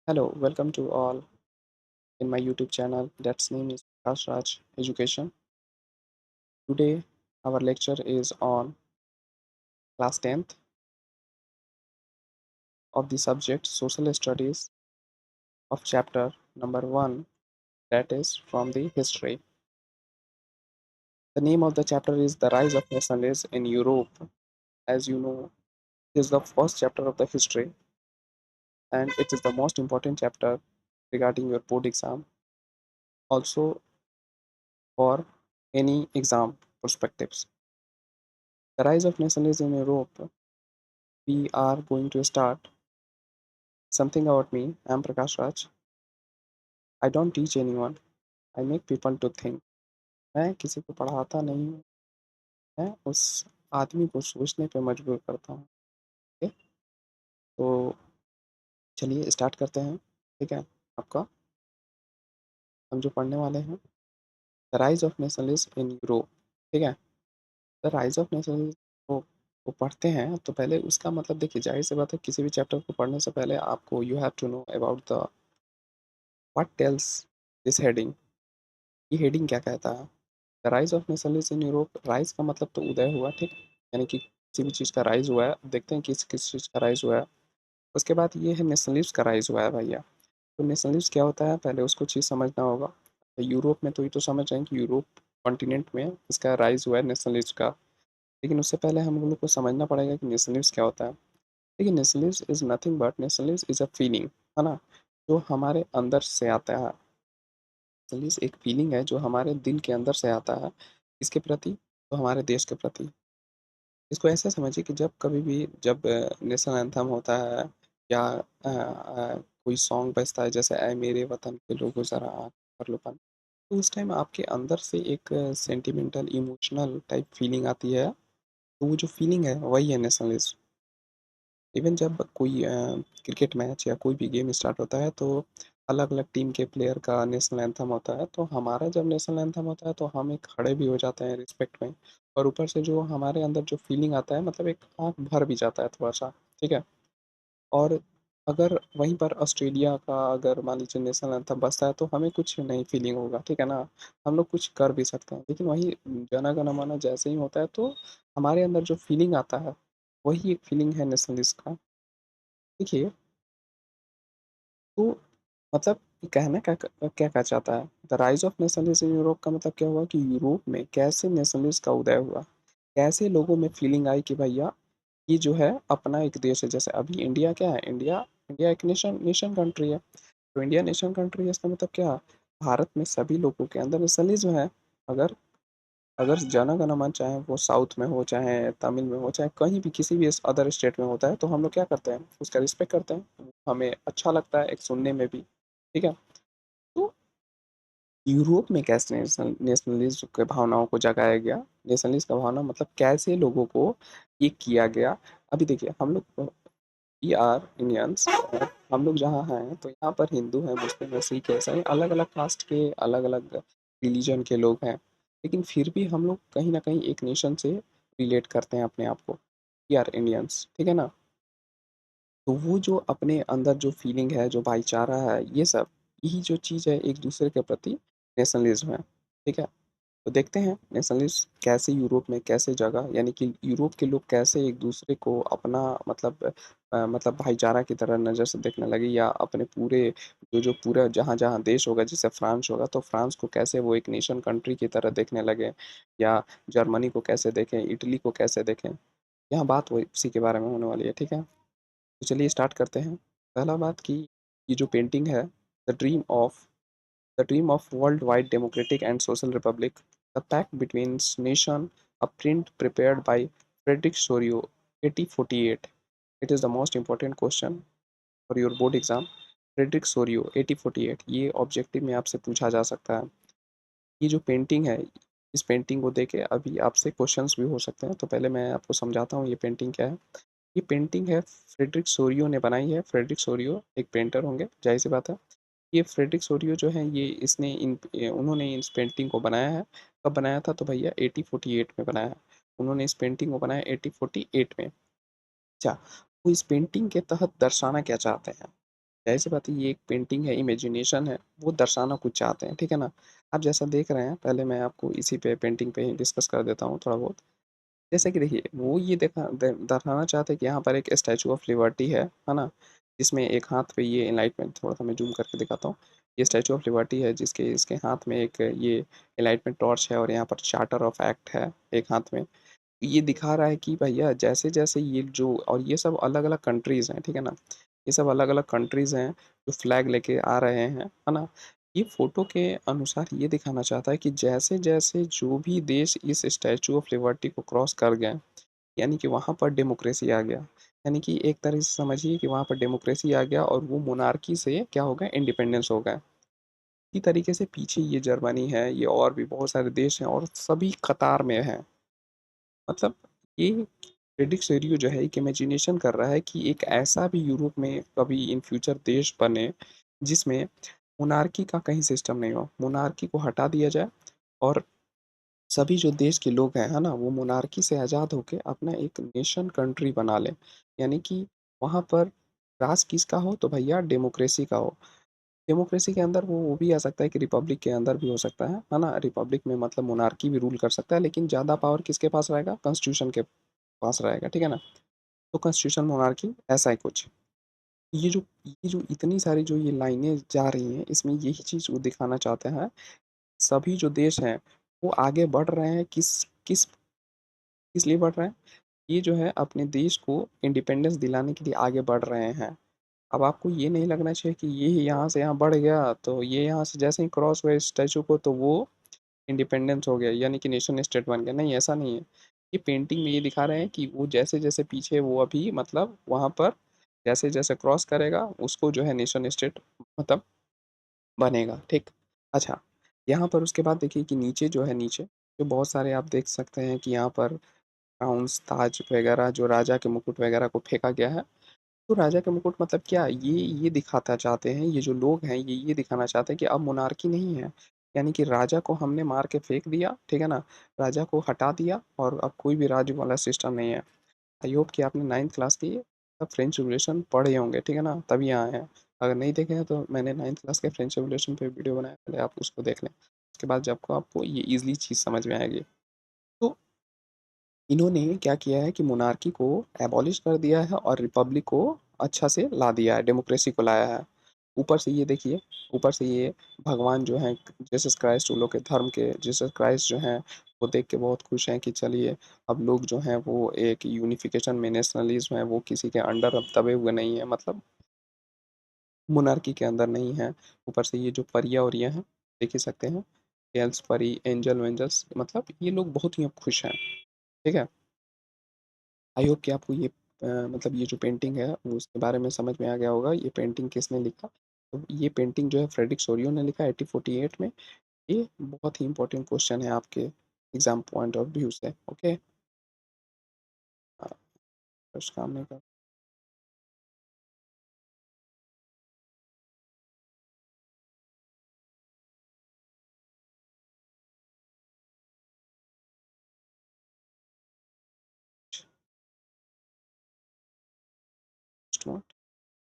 Hello, welcome to all in my YouTube channel that's name is Prakash Raj Education. Today our lecture is on class 10th of the subject Social Studies of chapter number 1, that is from the history. The name of the chapter is The Rise of Nationalism in Europe. As you know, it is the first chapter of the history and it is the most important chapter regarding your board exam. Also for any exam perspectives. The rise of nationalism in Europe. We are going to start something about me. I'm Prakash Raj. I don't teach anyone. I make people to think. मैं किसी को पढ़ाता नहीं हूँ, मैं उस आदमी को सोचने पे मजबूर करता हूँ। ओके, तो चलिए स्टार्ट करते हैं। ठीक है, आपका हम जो पढ़ने वाले हैं the rise of nationalism in Europe. ठीक है, द राइज ऑफ नेशनलिज्म को पढ़ते हैं तो पहले उसका मतलब देखिए, जाहिर सी बात है किसी भी चैप्टर को पढ़ने से पहले आपको you have to know about the what tells this heading. ये हेडिंग क्या कहता है? The rise of nationalism in Europe. Rise का मतलब तो उदय हुआ, ठीक, यानी कि किसी भी चीज़ का राइज हुआ है। अब देखते हैं किस किस चीज़ का राइज हुआ है। उसके बाद ये है नेशनलिज्म का राइज हुआ है भैया। तो नेशनलिज्म क्या होता है, पहले उसको चीज़ समझना होगा। तो यूरोप में तो ये तो समझ रहे हैं कि यूरोप कॉन्टिनेंट में इसका राइज हुआ है नेशनलिज्म का। लेकिन उससे पहले हम लोग को समझना पड़ेगा कि नेशनलिज्म क्या होता है। देखिए, nationalism is nothing but nationalism is a feeling, है ना, जो हमारे अंदर से आता है। नेशनलिज्म एक फीलिंग है जो हमारे दिल के अंदर से आता है, इसके प्रति, तो हमारे देश के प्रति। इसको ऐसे समझिए कि जब कभी भी जब नेशनल एंथम होता है या कोई सॉन्ग बजता है जैसे ऐ मेरे वतन के लोगों ज़रा आँख भर लो पानी, तो उस टाइम आपके अंदर से एक सेंटिमेंटल, इमोशनल टाइप फीलिंग आती है। तो वो जो फीलिंग है वही है नेशनलिज्म। इवन जब कोई क्रिकेट मैच या कोई भी गेम स्टार्ट होता है तो अलग-अलग टीम के प्लेयर का नेशनल एंथम होता है, तो हमारा जब नेशनल एंथम होता है तो हम एक खड़े भी हो जाते हैं रिस्पेक्ट में। और ऊपर से जो हमारे अंदर जो फीलिंग आता है, मतलब एक आँख भर भी जाता है थोड़ा-सा, ठीक है? और अगर वहीं पर ऑस्ट्रेलिया का अगर मान लीजिए नेशनल एंथम बजता है तो हमें कुछ नहीं फीलिंग होगा, ठीक है ना? हम लोग कुछ कर भी सकते हैं। लेकिन वही जन गण मन जैसे ही होता है तो हमारे अंदर जो फीलिंग आता है, वही एक फीलिंग है नेशनलिस्ट का। देखिए, तो मतलब ये कहना क्या चाहता है? The rise of nationalism in Europe का मतलब क्या हुआ कि यूरोप में कैसे नेशनलिज़्म का उदय हुआ? कैसे लोगों में फीलिंग आई कि भैया ये जो है अपना एक देश है। जैसे अभी इंडिया क्या है? इंडिया इंडिया एक नेशन नेशन कंट्री है। तो इंडिया नेशन कंट्री है, इसका मतलब क्या? भारत में सभी लोगों के अंदर नेशनलिज़्म है। अगर अगर जन गण मन चाहे वो साउथ में हो, चाहे तमिल में हो, चाहे कहीं भी किसी भी अदर स्टेट में होता है, तो हम लोग क्या करते हैं? उसका रिस्पेक्ट करते हैं। हमें अच्छा लगता है एक सुनने में भी, ठीक है? तो यूरोप में कैसे नेशनलिज्म के भावनाओं को जगाया गया? नेशनलिस्ट का भावना मतलब कैसे लोगों को एक किया गया? अभी देखिए, हम लोग वी आर इंडियंस और हम लोग जहाँ हैं तो यहाँ पर हिंदू हैं, मुस्लिम हैं, सिख हैं, ईसाई, अलग-अलग कास्ट के, अलग-अलग रिलीजन के लोग हैं। लेकिन फिर भी हम लोग कहीं न कहीं एक नेशन से रिलेट करते हैं अपने आप को। वी आर इंडियंस, ठीक है ना? तो वो जो अपने अंदर जो फीलिंग है, जो भाईचारा है, ये सब, यही जो चीज़ है एक दूसरे के प्रति नेशनलिज्म है, ठीक है? तो देखते हैं नेशनलिस्ट कैसे यूरोप में कैसे जगा, यानी कि यूरोप के लोग कैसे एक दूसरे को अपना मतलब मतलब भाईचारा की तरह नज़र से देखने लगे, या अपने पूरे जो पूरा जहाँ-जहाँ देश होगा, जैसे फ्रांस होगा तो फ्रांस को कैसे वो एक नेशन कंट्री की तरह देखने लगे, या जर्मनी को कैसे देखें, इटली को कैसे देखें। यहाँ बात वही उसी के बारे में होने वाली है, ठीक है? तो चलिए स्टार्ट करते हैं। पहला बात कि ये जो पेंटिंग है, the dream of The Dream of Worldwide Democratic and Social Republic, The Pact Between Nations, a print prepared by Frederick Sorio, 1848. It is the most important question for your board exam. Frederick Sorio 1848, ये objective में आपसे पूछा जा सकता है। ये जो painting है, इस पेंटिंग को देख के अभी आपसे क्वेश्चंस भी हो सकते हैं। तो पहले मैं आपको समझाता हूँ ये पेंटिंग क्या है। ये पेंटिंग है फ्रेडरिक सोरियो ने बनाई है। फ्रेडरिक सोरियो एक पेंटर होंगे, ज़ाहिर-सी बात है। ये फ्रेडरिक सोरियो जो है ये इसने उन्होंने इस पेंटिंग को बनाया है। कब बनाया था? तो भैया 1848 में बनाया है। उन्होंने इस पेंटिंग को बनाया 1848 में। अच्छा, वो इस पेंटिंग के तहत दर्शाना क्या चाहते हैं? ज़ाहिर-सी बात है ये एक पेंटिंग है, इमेजिनेशन है, वो दर्शाना कुछ चाहते हैं, ठीक है ना? आप जैसा देख रहे हैं, पहले मैं आपको इसी पे पेंटिंग पे ही डिस्कस कर देता हूँ थोड़ा बहुत। जैसे कि देखिए, वो ये दिखाना चाहते हैं कि यहाँ पर एक स्टैच्यू ऑफ लिबर्टी है ना? जिसमें एक हाथ पे ये एनलाइटमेंट, थोड़ा-सा मैं ज़ूम करके दिखाता हूँ। ये स्टैच्यू ऑफ लिबर्टी है जिसके इसके हाथ में एक ये एनलाइटमेंट टॉर्च है और यहाँ पर चार्टर ऑफ एक्ट है एक हाथ में। ये दिखा रहा है कि भैया जैसे-जैसे ये जो और ये सब अलग-अलग कंट्रीज़ हैं, ठीक है ना? ये सब अलग-अलग कंट्रीज़ हैं, जो फ्लैग लेके आ रहे हैं, है ना? ये फ़ोटो के अनुसार ये दिखाना चाहता है कि जैसे-जैसे जो भी देश इस स्टैच्यू ऑफ लिबर्टी को क्रॉस कर गए, यानी कि वहाँ पर डेमोक्रेसी आ गया। यानी कि एक तरह से समझिए कि वहाँ पर डेमोक्रेसी आ गया और वो मोनार्की से क्या हो गए, इंडिपेंडेंस हो गए। इसी तरीके से पीछे ये जर्मनी है, ये और भी बहुत सारे देश हैं और सभी कतार में हैं। मतलब ये प्रेडिक्ट सिनेरियो जो है एक इमेजिनेशन कर रहा है कि एक ऐसा भी यूरोप में कभी इन फ्यूचर देश बने जिसमें मोनार्की का कहीं सिस्टम नहीं हो। मोनार्की को हटा दिया जाए और सभी जो देश के लोग हैं, है ना? वो मोनार्की से आज़ाद होके अपना एक नेशन कंट्री बना लें। यानी कि वहाँ पर राज किसका हो तो भैया डेमोक्रेसी का हो। डेमोक्रेसी के अंदर वो भी आ सकता है कि रिपब्लिक के अंदर भी हो सकता है ना? रिपब्लिक में मतलब मोनार्की भी रूल कर सकता है लेकिन ज़्यादा पावर किसके पास रहेगा? कॉन्स्टिट्यूशन के पास रहेगा, ठीक है ना? तो कॉन्स्टिट्यूशन मोनार्की ऐसा है कुछ। ये जो इतनी सारी जो ये लाइनें जा रही हैं, इसमें यही चीज़ वो दिखाना चाहते हैं, सभी जो देश हैं, वो आगे बढ़ रहे हैं किस किस लिए बढ़ रहे हैं? ये जो है अपने देश को इंडिपेंडेंस दिलाने के लिए आगे बढ़ रहे हैं। अब आपको ये नहीं लगना चाहिए कि ये यहाँ से यहाँ बढ़ गया, तो ये यहाँ से जैसे ही क्रॉस हुए स्टैच्यू को तो वो इंडिपेंडेंस हो गया, यानी कि नेशन स्टेट बन गया। नहीं, ऐसा नहीं है। ये पेंटिंग में ये दिखा रहे हैं कि वो जैसे-जैसे पीछे वो अभी मतलब वहाँ पर जैसे-जैसे क्रॉस करेगा, उसको जो है नेशन स्टेट मतलब बनेगा, ठीक? अच्छा, यहाँ पर उसके बाद देखिए कि नीचे जो है नीचे, जो बहुत सारे आप देख सकते हैं कि यहाँ पर क्राउन्स, ताज वगैरह जो राजा के मुकुट वगैरह को फेंका गया है। तो राजा का मुकुट मतलब क्या? ये दिखाता चाहते हैं, ये जो लोग हैं ये दिखाना चाहते हैं कि अब मोनार्की नहीं है। यानी कि राजा को हमने मार के फेंक दिया, ठीक है ना? राजा को हटा दिया और अब कोई भी राज वाला सिस्टम नहीं है। आई होप कि आपने 9th क्लास की फ्रेंच रिवॉल्यूशन पढ़े होंगे, ठीक है ना? तभी यहाँ आए हैं। अगर नहीं देखे हैं तो मैंने 9th क्लास के फ्रेंच रिवॉल्यूशन पे वीडियो बनाया, पहले आप उसको देख लें। उसके बाद जब को आपको ये ईज़िली चीज़ समझ में आएगी। तो इन्होंने क्या किया है कि मोनार्की को एबॉलिश कर दिया है और रिपब्लिक को अच्छा से ला दिया है, डेमोक्रेसी को लाया है। ऊपर से ये देखिए, ऊपर से ये भगवान जो हैं जीसस क्राइस्ट, उन लोग के धर्म के जीसस क्राइस्ट जो हैं, वो देख के बहुत खुश हैं कि चलिए अब लोग जो हैं वो एक यूनिफ़िकेशन में, नेशनलिज़्म है वो किसी के अंडर अब दबे हुए नहीं हैं, मतलब मोनार्की के अंदर नहीं हैं। ऊपर से ये जो परियां-वरियां हैं, देख ही सकते हैं, एल्स परी, एंजल-वेंजल्स, मतलब ये लोग बहुत ही अब खुश हैं, ठीक है? आई होप कि आपको ये मतलब ये जो पेंटिंग है वो उसके बारे में समझ में आ गया होगा। ये पेंटिंग किसने लिखा? तो ये पेंटिंग जो है फ्रेडरिक सोरियो ने लिखा 1848 में। ये बहुत ही इम्पोर्टेंट क्वेश्चन है आपके एग्ज़ाम पॉइंट ऑफ व्यू से, ओके? अ, कुछ काम नहीं कर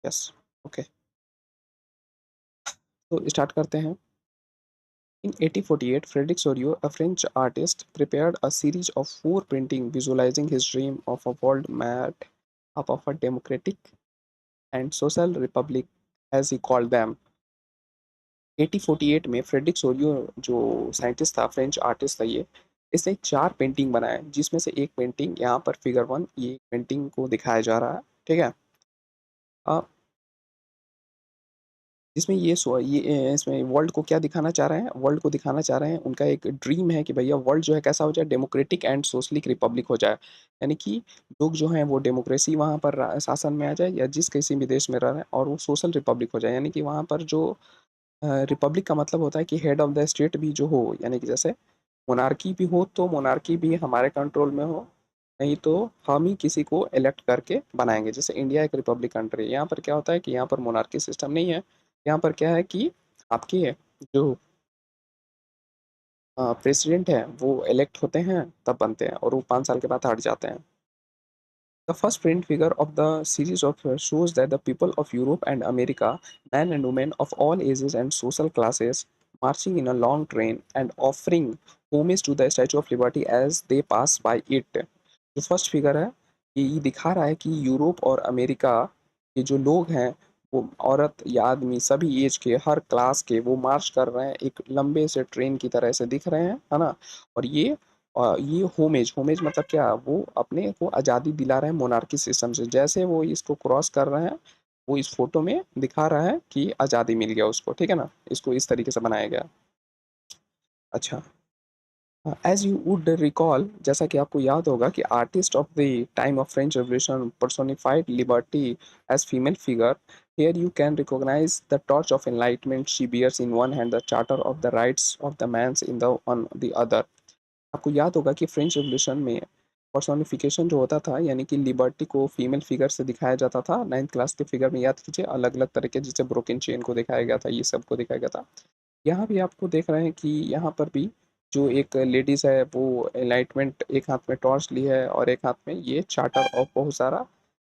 यस, ओके। तो स्टार्ट करते हैं। In 1848, Frederick Sorio, a French artist, prepared a series of four paintings visualizing his dream of a world made up of a democratic and social republic, as he called them. 1848 में Frederick Sorio जो scientist था, French artist था ये, इसने 4 painting बनाए, जिसमें से एक पेंटिंग यहाँ पर फिगर 1 ये पेंटिंग को दिखाया जा रहा है, ठीक है? अ, इसमें इसमें वर्ल्ड को क्या दिखाना चाह रहे हैं? वर्ल्ड को दिखाना चाह रहे हैं, उनका एक ड्रीम है कि भैया वर्ल्ड जो है कैसा हो जाए, डेमोक्रेटिक एंड सोशलिक रिपब्लिक हो जाए। यानी कि लोग जो हैं वो डेमोक्रेसी वहाँ पर शासन में आ जाए या जिस किसी भी देश में रह रहे हैं और वो सोशल रिपब्लिक हो जाए। यानी कि वहाँ पर जो रिपब्लिक का मतलब होता है कि हेड ऑफ़ द स्टेट भी जो हो, यानी कि जैसे मोनार्की भी हो तो मोनार्की भी हमारे कंट्रोल में हो, नहीं तो हम ही किसी को इलेक्ट करके बनाएँगे। जैसे इंडिया एक रिपब्लिक कंट्री है, यहाँ पर क्या होता है कि यहाँ पर मोनार्की सिस्टम नहीं है। यहाँ पर क्या है कि आपके जो प्रेसिडेंट हैं वो इलेक्ट होते हैं तब बनते हैं और वो 5 साल के बाद हट जाते हैं। The first print figure of the series of shows that the people of Europe and America, men and women of all ages and social classes, marching in a long train and offering homage to the Statue of Liberty as they pass by it. जो first figure है ये दिखा रहा है कि Europe और America के जो लोग हैं वो औरत या आदमी सभी एज के हर क्लास के वो मार्च कर रहे हैं एक लंबे से ट्रेन की तरह से दिख रहे हैं है ना। और ये होमेज होमेज मतलब क्या वो अपने को आज़ादी दिला रहे हैं मोनार्की सिस्टम से जैसे वो इसको क्रॉस कर रहे हैं वो इस फोटो में दिखा रहा है कि आज़ादी मिल गया उसको ठीक है ना इसको इस तरीके से बनाया गया। अच्छा एज यू वुड रिकॉल जैसा कि आपको याद होगा कि artist of the time of French revolution personified liberty as female figure here you can recognize the torch of enlightenment she bears in one hand the charter of the rights of the man's in the on the other। आपको याद होगा कि French revolution में personification जो होता था यानी कि लिबर्टी को फीमेल फिगर से दिखाया जाता था नाइन्थ क्लास के फिगर में याद कीजिए अलग अलग तरह के जिसे ब्रोकन चेन को दिखाया गया था ये सब को दिखाया गया था। यहाँ भी आपको देख रहे हैं कि यहाँ पर भी जो एक लेडीज है वो एनलाइटमेंट एक हाथ में टॉर्च ली है और एक हाथ में ये चार्टर ऑफ बहुत सारा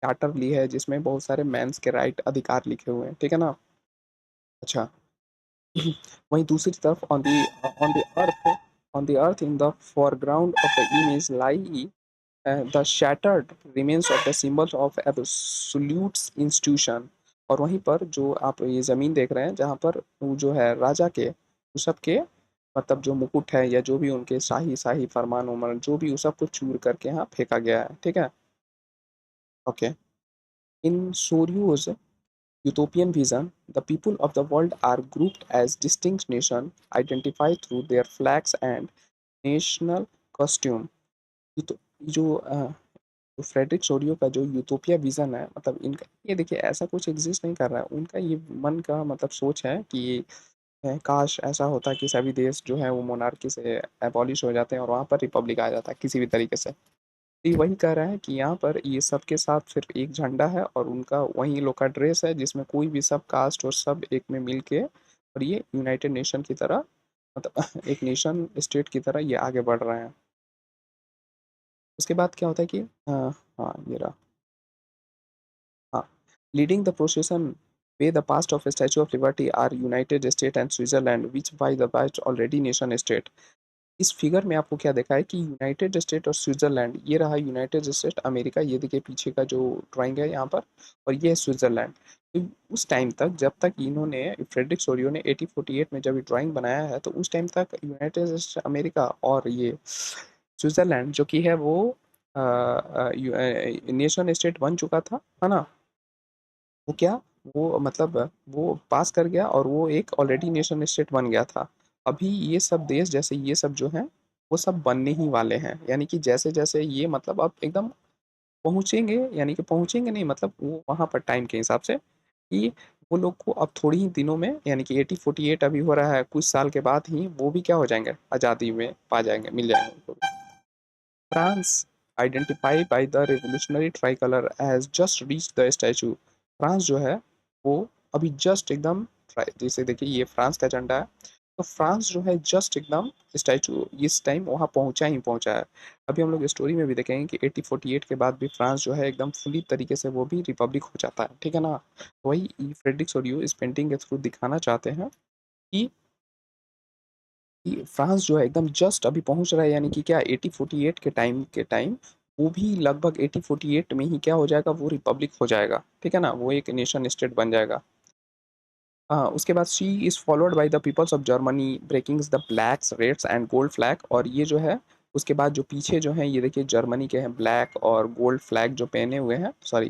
चार्टर ली है जिसमें बहुत सारे मेंस के राइट अधिकार लिखे हुए हैं ठीक है ना। अच्छा वहीं दूसरी तरफ on the earth in the foreground of the image lie the shattered remains of the symbols of absolute institution। और वहीं पर जो आप ये ज़मीन देख रहे हैं जहाँ पर वो जो है राजा के उस सब के मतलब जो मुकुट है या जो भी उनके शाही शाही फरमान उमर जो भी उस सब को चूर करके यहाँ फेंका गया है ठीक है। Okay in Sorios utopian vision, the people of the world are grouped as distinct nations identified through their flags and national costume। ये तो जो फ्रेडरिक सोडियो का जो यूटोपिया विज़न है मतलब इनका ये देखिए ऐसा कुछ एग्ज़िस्ट नहीं कर रहा है। उनका ये मन का मतलब सोच है कि काश ऐसा होता कि सभी देश जो है वो मोनार्की से एबॉलिश हो जाते हैं और वहाँ पर रिपब्लिक आ जाता है किसी भी तरीके से। ये वही कह रहा है कि यहाँ पर ये सबके साथ सिर्फ एक झंडा है और उनका वही लोग का ड्रेस है जिसमें कोई भी सब कास्ट और सब एक में मिल के और ये यूनाइटेड नेशन की तरह मतलब एक नेशन स्टेट की तरह ये आगे बढ़ रहे हैं। उसके बाद क्या होता है कि हाँ ये रहा हाँ leading the procession way the past of statue of liberty are United State and Switzerland which by the bite already nation state. इस फिगर में आपको क्या देखा है कि यूनाइटेड स्टेट और स्विट्जरलैंड ये रहा यूनाइटेड स्टेट अमेरिका ये देखिए पीछे का जो ड्राइंग है यहाँ पर और ये है स्विट्जरलैंड। तो उस टाइम तक जब तक इन्होंने फ्रेडरिक सोरियो ने 1848 में जब ये ड्राइंग बनाया है तो उस टाइम तक यूनाइटेड स्टेट अमेरिका और ये स्विट्जरलैंड जो कि है वो नेशन स्टेट बन चुका था है ना। वो क्या वो मतलब वो पास कर गया और वो एक ऑलरेडी नेशन स्टेट बन गया था। अभी ये सब देश जैसे ये सब जो हैं वो सब बनने ही वाले हैं यानी कि जैसे जैसे ये मतलब अब एकदम पहुँचेंगे यानी कि पहुँचेंगे नहीं मतलब वो वहाँ पर टाइम के हिसाब से कि वो लोग को अब थोड़ी ही दिनों में यानी कि 1848 अभी हो रहा है कुछ साल के बाद ही वो भी क्या हो जाएंगे आज़ादी में पा जाएंगे मिल जाएंगे उनको भी। France, identified by the revolutionary tricolor, has just reached the statue। France जो है वो अभी जस्ट एकदम जैसे देखिए ये फ्रांस का झंडा है तो फ्रांस जो है जस्ट एकदम स्टैचू इस टाइम वहाँ पहुँचा ही पहुँचा है। अभी हम लोग स्टोरी में भी देखेंगे कि 1848 के बाद भी फ्रांस जो है एकदम फुली तरीके से वो भी रिपब्लिक हो जाता है ठीक है ना। वही फ्रेडरिक सोडियो इस पेंटिंग के थ्रू दिखाना चाहते हैं कि फ्रांस जो है एकदम जस्ट अभी पहुंच रहा है यानी कि क्या 1848 के टाइम वो भी लगभग 1848 में ही क्या हो जाएगा वो रिपब्लिक हो जाएगा ठीक है ना वो एक नेशन स्टेट बन जाएगा। उसके बाद she is followed by the peoples of Germany breaking the blacks reds and gold flag. और ये जो है उसके बाद जो पीछे जो है ये देखिए जर्मनी के हैं ब्लैक और गोल्ड फ्लैग जो पहने हुए हैं सॉरी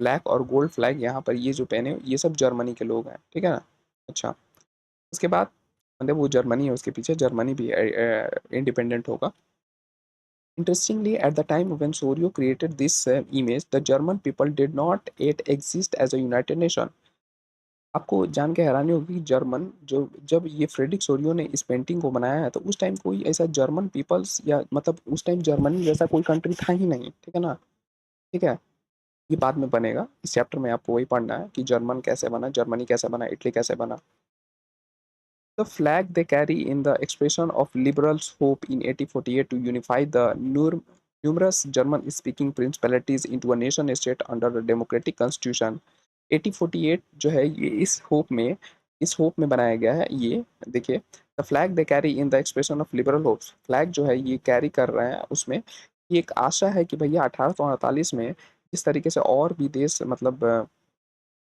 ब्लैक और गोल्ड फ्लैग यहाँ पर ये जो पहने ये सब जर्मनी के लोग हैं ठीक है ना। अच्छा उसके बाद मतलब वो जर्मनी है उसके पीछे जर्मनी भी इंडिपेंडेंट होगा। Interestingly, at the time when Sorio created this image, the German people did not yet exist as a united nation। आपको जान के हैरानी होगी कि जर्मन जो जब ये फ्रेडरिक सोरियो ने इस पेंटिंग को बनाया है तो उस टाइम कोई ऐसा जर्मन पीपल्स या मतलब उस टाइम जर्मनी जैसा कोई कंट्री था ही नहीं ठीक है ना। ठीक है ये बाद में बनेगा इस चैप्टर में आपको वही पढ़ना है कि जर्मन कैसे बना जर्मनी कैसे बना इटली कैसे बना। The flag they carry in the expression of liberals' hope in 1848 to unify the numerous German speaking principalities into a nation state under a democratic constitution. 1848 जो है ये इस होप में बनाया गया है ये देखिए the flag they carry in the expression of liberal hopes flag जो है ये कैरी कर रहे हैं उसमें ये एक आशा है कि भैया 1848 में इस तरीके से और भी देश मतलब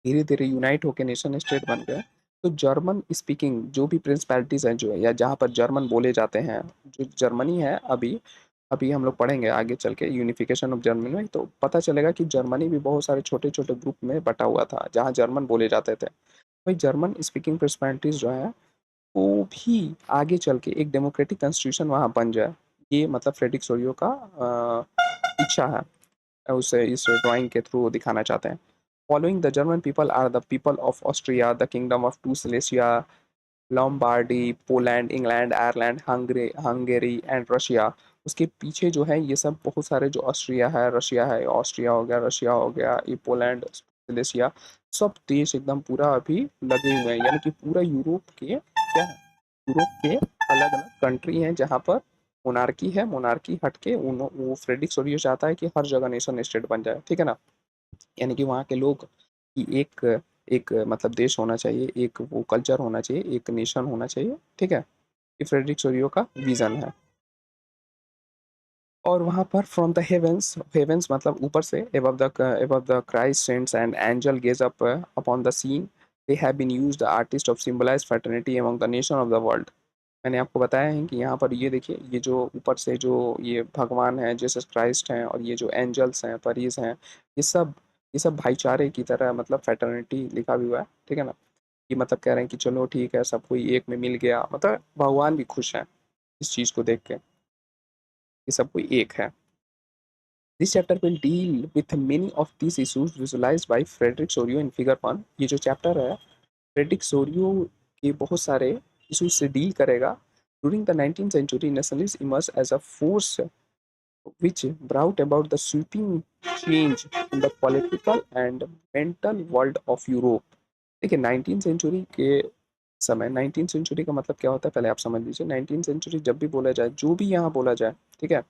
धीरे धीरे यूनाइट होकर नेशन स्टेट बन गए तो जर्मन स्पीकिंग जो भी प्रिंसिपैलिटीज हैं जो है या जहाँ पर जर्मन बोले जाते हैं जो जर्मनी है अभी अभी हम लोग पढ़ेंगे आगे चल के यूनिफिकेशन ऑफ जर्मनी में तो पता चलेगा कि जर्मनी भी बहुत सारे छोटे छोटे ग्रुप में बटा हुआ था जहाँ जर्मन बोले जाते थे भाई जर्मन स्पीकिंग पर्सनैलिटीज जो है वो भी आगे चल के एक डेमोक्रेटिक कॉन्स्टिट्यूशन वहाँ बन जाए ये मतलब फ्रेडरिक सोरियो का इच्छा है उसे इस ड्राइंग के थ्रू दिखाना चाहते हैं following the German people are the people of Austria the kingdom of two Silesia Lombardy, Poland, England, Ireland, Hungary and Russia. उसके पीछे जो है ये सब बहुत सारे जो रशिया है, ऑस्ट्रिया हो गया, रशिया हो गया, ये पोलैंड, सिलेसिया सब देश एकदम पूरा अभी लगे हुए हैं यानी कि पूरा यूरोप के क्या है यूरोप के अलग-अलग कंट्री हैं जहाँ पर मोनार्की है, मोनार्की हट के वो फ्रेडरिक सोरियो चाहता है कि हर जगह नेशन स्टेट बन जाए, ठीक है ना? यानी कि वहाँ के लोग की एक एक मतलब देश होना चाहिए, एक वो कल्चर होना चाहिए, एक नेशन होना चाहिए, ठीक है? ये फ्रेडरिक सोरियो का विज़न है। और वहाँ पर फ्रॉम द हेवेंस मतलब ऊपर से above the Christ saints and angel gaze up upon the scene they have been used the artist of symbolize fraternity among the nation of the world मैंने आपको बताया है कि यहाँ पर ये देखिए ये जो ऊपर से जो ये भगवान है जीसस क्राइस्ट हैं और ये जो एंजल्स हैं परीज हैं ये सब भाईचारे की तरह मतलब फैटर्निटी लिखा भी हुआ है ठीक है ना ये मतलब कह रहे हैं कि चलो ठीक है सब कोई एक में मिल गया मतलब भगवान भी खुश हैं इस चीज़ को देख के कि सब कोई एक है This chapter will deal with many of these issues visualized by Frederick Sorio in Figure 1. ये जो चैप्टर है फ्रेडरिक सोरियो के बहुत सारे इशूज से डील करेगा during the 19th century nationalism emerged as a force which brought about the sweeping change in the political and mental world of Europe. देखिए 19th century के समय 19th सेंचुरी का मतलब क्या होता है पहले आप समझ लीजिए 19th सेंचुरी जब भी बोला जाए जो भी यहाँ बोला जाए ठीक है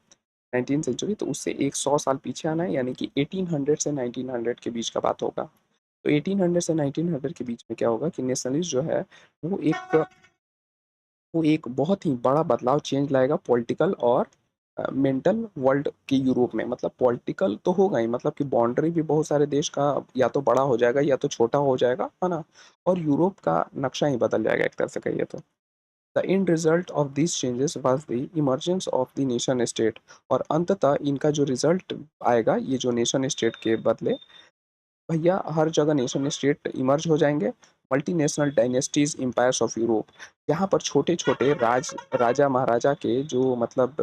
19th सेंचुरी तो उससे एक 100 साल पीछे आना है यानी कि 1800 से 1900 के बीच का बात होगा तो 1800 से 1900 के बीच में क्या होगा कि नेशनलिस्ट जो है वो एक वो एक बहुत ही बड़ा बदलाव चेंज लाएगा पॉलिटिकल और मेंटल वर्ल्ड के यूरोप में मतलब पॉलिटिकल तो होगा ही मतलब कि बाउंड्री भी बहुत सारे देश का या तो बड़ा हो जाएगा या तो छोटा हो जाएगा है ना और यूरोप का नक्शा ही बदल जाएगा एक तरह से कहिए तो the end result of this changes was the emergence of the nation state और अंततः इनका जो रिजल्ट आएगा ये जो नेशन स्टेट के बदले भैया हर जगह नेशन स्टेट इमर्ज हो जाएंगे multinational dynasties empires of Europe यहाँ पर छोटे छोटे राजा महाराजा के जो मतलब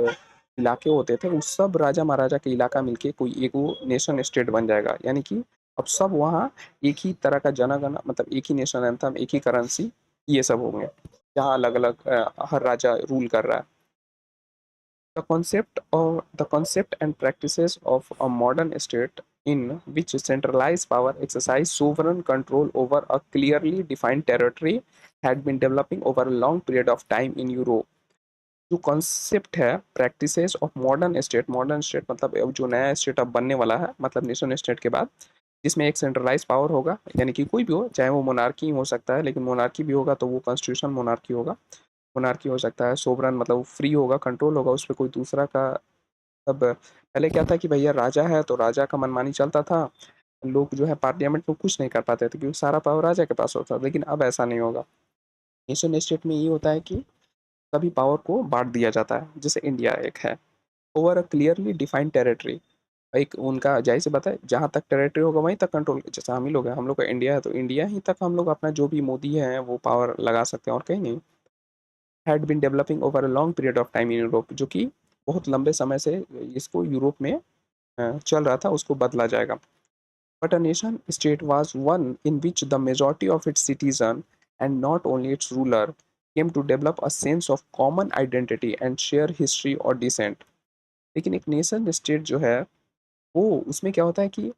इलाके होते थे उस सब राजा महाराजा के इलाका मिलके कोई एक वो नेशन स्टेट बन जाएगा यानी कि अब सब वहाँ एक ही तरह का जनगण मतलब एक ही नेशन एंथम एक ही करेंसी ये सब होंगे जहाँ अलग अलग हर राजा रूल कर रहा है the concept and practices of a modern state in which centralized power exercise sovereign control over a clearly defined territory had been developing over a long period of time in Europe. जो concept है practices of modern state मतलब अब जो नया state अब बनने वाला है मतलब नेशन स्टेट के बाद जिसमें एक सेंट्रलाइज पावर होगा यानी कि कोई भी हो चाहे वो मोनार्की हो सकता है लेकिन मोनार्की भी होगा तो वो कॉन्स्टिट्यूशन मोनार्की होगा मोनार्की हो सकता है सोवरन मतलब फ्री होगा कंट्रोल होगा उस पर कोई दूसरा का अब पहले क्या था कि भैया राजा है तो राजा का मनमानी चलता था लोग जो है पार्लियामेंट में कुछ नहीं कर पाते थे क्योंकि सारा पावर राजा के पास होता था लेकिन अब ऐसा नहीं होगा नेशन स्टेट में ये होता है कि सभी पावर को बांट दिया जाता है जैसे इंडिया एक है over a clearly defined territory एक उनका जाहिर सी बात है जहाँ तक टेरिटरी होगा वहीं तक कंट्रोल जैसे हम ही लोग हैं हम लोग का इंडिया है तो इंडिया ही तक हम लोग अपना जो भी मोदी है वो पावर लगा सकते हैं और कहीं नहीं had been developing over a long period of time in Europe जो कि बहुत लंबे समय से इसको यूरोप में चल रहा था उसको बदला जाएगा but a nation state was one in which the majority of its citizen and not only its ruler came to develop a sense of common identity and share history और डिसेंट लेकिन एक नेशन स्टेट जो है वो उसमें क्या होता है कि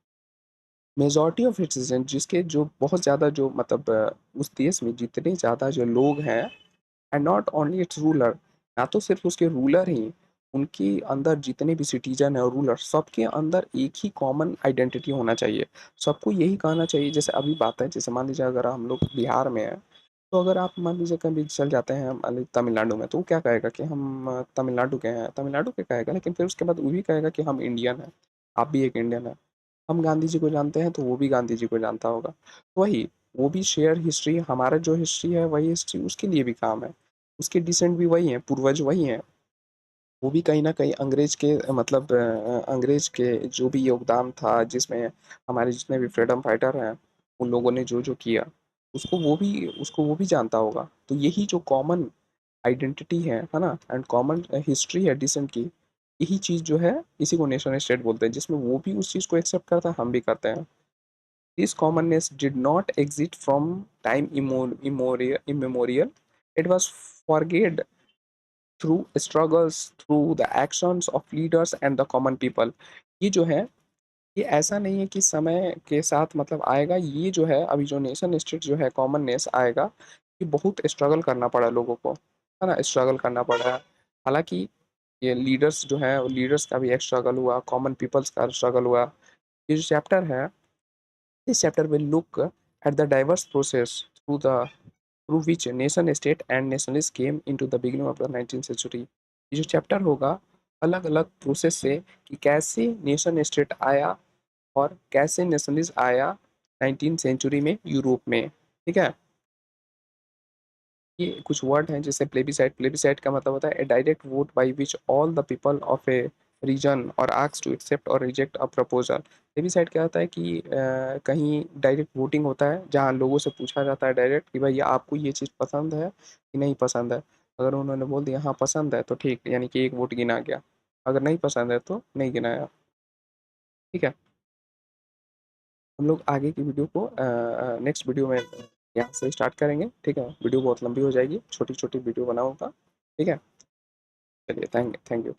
मेजॉरिटी ऑफ इट्स सिटीजन जिसके जो बहुत ज़्यादा जो मतलब उस देश में जितने ज़्यादा जो लोग हैं and not only its ruler ना तो सिर्फ उसके रूलर ही उनके अंदर जितने भी सिटीजन है और रूलर, सबके अंदर एक ही कॉमन आइडेंटिटी होना चाहिए। सबको यही कहना चाहिए, जैसे अभी बात है, जैसे मान लीजिए अगर हम लोग बिहार में हैं, तो अगर आप मान लीजिए कभी चल जाते हैं मान लीजिए तमिलनाडु में, तो वो क्या कहेगा कि हम तमिलनाडु के हैं, तमिलनाडु के कहेगा, लेकिन फिर उसके बाद वो भी कहेगा कि हम इंडियन हैं, आप भी एक इंडियन है। हम गांधी जी को जानते हैं तो वो भी गांधी जी को जानता होगा। वही, वो भी शेयर हिस्ट्री, हमारा जो हिस्ट्री है वही हिस्ट्री उसके लिए भी काम है। उसके डिसेंट भी वही हैं, पूर्वज वही हैं। वो भी कहीं न कहीं अंग्रेज के मतलब अंग्रेज के जो भी योगदान था, जिसमें हमारे जितने भी फ्रीडम फाइटर हैं, उन लोगों ने जो-जो किया, उसको वो भी जानता होगा। तो यही जो कॉमन आइडेंटिटी है ना? एंड कॉमन हिस्ट्री है डिसेंट की, यही चीज़ जो है, इसी को नेशन स्टेट बोलते हैं, जिसमें वो भी उस चीज़ को एक्सेप्ट करता है, हम भी करते हैं। This commonness did not exist from time immemorial. It was forged through struggles, through the actions of leaders and the common people. ये जो है, ये ऐसा नहीं है कि समय के साथ मतलब आएगा, ये जो है अभी जो नेशन स्टेट जो है कॉमननेस आएगा, ये बहुत स्ट्रगल करना पड़ा लोगों को, है ना? स्ट्रगल करना पड़ा। हालाँकि ये लीडर्स जो हैं, लीडर्स का भी एक स्ट्रगल हुआ, कॉमन पीपल्स का स्ट्रगल हुआ। ये जो चैप्टर है, this chapter will look at the diverse process through which nation state and nationalists came into the beginning of the 19th century. ये जो चैप्टर होगा, अलग अलग प्रोसेस से कि कैसे नेशन स्टेट आया और कैसे नेशनलिज्म आया 19th सेंचुरी में यूरोप में। ठीक है, ये कुछ वर्ड हैं जैसे प्लेबिसाइड। प्लेबिसाइड का मतलब होता है a direct vote by which all the people of a region और asked to accept or reject a proposal. Plebiscite क्या होता है कि कहीं डायरेक्ट वोटिंग होता है, जहाँ लोगों से पूछा जाता है डायरेक्ट कि भाई आपको ये चीज़ पसंद है कि नहीं पसंद है। अगर उन्होंने बोल दिया हाँ पसंद है तो ठीक, यानी कि एक वोट गिना गया। अगर नहीं पसंद है तो नहीं गिनाया। ठीक है, हम लोग आगे की वीडियो को नेक्स्ट वीडियो में यहाँ से स्टार्ट करेंगे। ठीक है, वीडियो बहुत लंबी हो जाएगी, छोटी छोटी वीडियो बनाऊंगा। ठीक है, चलिए, थैंक थैंक यू।